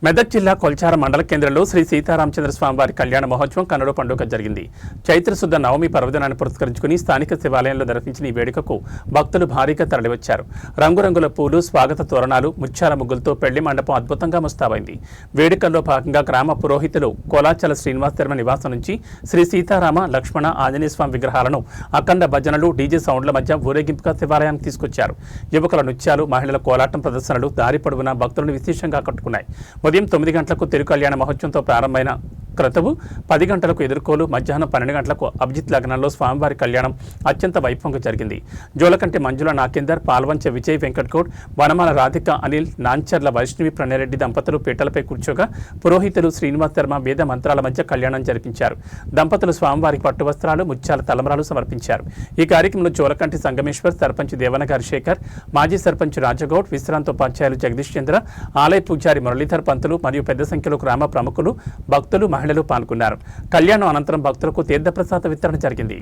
మెదక్ జిల్లా కొల్చార మండల కేంద్రంలో శ్రీ సీతారామచంద్ర స్వామివారి కళ్యాణ మహోత్సవం కన్నుల పండుగ జరిగింది. చైత్రశుద్ధ నవమి పర్వదినాన్ని పురస్కరించుకుని స్థానిక శివాలయంలో నిర్వహించిన ఈ వేడుకకు భక్తులు భారీగా తరలివచ్చారు. రంగురంగుల పూలు, స్వాగత తోరణాలు, ముత్యాల ముగ్గులతో పెళ్లి మండపం అద్భుతంగా ముస్తాబైంది. వేడుకల్లో భాగంగా గ్రామ పురోహితులు కోలాచల శ్రీనివాస్ శర్మ నివాసం నుంచి శ్రీ సీతారామ, లక్ష్మణ, ఆంజనేయ స్వామి విగ్రహాలను అఖండ భజనలు, డీజే సౌండ్ల మధ్య ఊరేగింపుగా శివాలయానికి తీసుకొచ్చారు. యువకుల నృత్యాలు, మహిళల కోలాటం ప్రదర్శనలు దారి పొడవునా భక్తులను విశేషంగా ఆకట్టుకున్నాయి. ఉదయం 9 గంటలకు తిరుకళ్యాణ మహోత్సవంతో ప్రారంభమైన క్రతువు 10 గంటలకు ఎదుర్కోలు, మధ్యాహ్నం 12 గంటలకు అభిజిత్ లగ్నంలో స్వామివారి కళ్యాణం అత్యంత వైభవంగా జరిగింది. జోలకంటి మంజుల నాకేందర్, పాల్వంచ విజయ్ వెంకట్గౌడ్, వనమాల రాధిక అనిల్, నాంచర్ల వైష్ణవి ప్రణయరెడ్డి దంపతులు పీటలపై కూర్చోగా పురోహితులు శ్రీనివాస్ శర్మ వేద మంత్రాల మధ్య కళ్యాణం జరిపించారు. దంపతులు స్వామివారికి పట్టు వస్త్రాలు, ముత్యాల తలంబ్రాలు సమర్పించారు. ఈ కార్యక్రమంలో జోలకంటి సంగమేశ్వర్, సర్పంచ్ దేవనగారి శేఖర్, మాజీ సర్పంచ్ రాజగౌడ్, విశ్రాంత ఉపాధ్యాయులు జగదీష్ చంద్ర, ఆలయ పూజారి మురళీధర్ పంతులు మరియు పెద్ద సంఖ్యలో గ్రామ ప్రముఖులు, భక్తులు, మహిళలు పాల్గొన్నారు. కళ్యాణం అనంతరం భక్తులకు తీర్థప్రసాద వితరణ జరిగింది.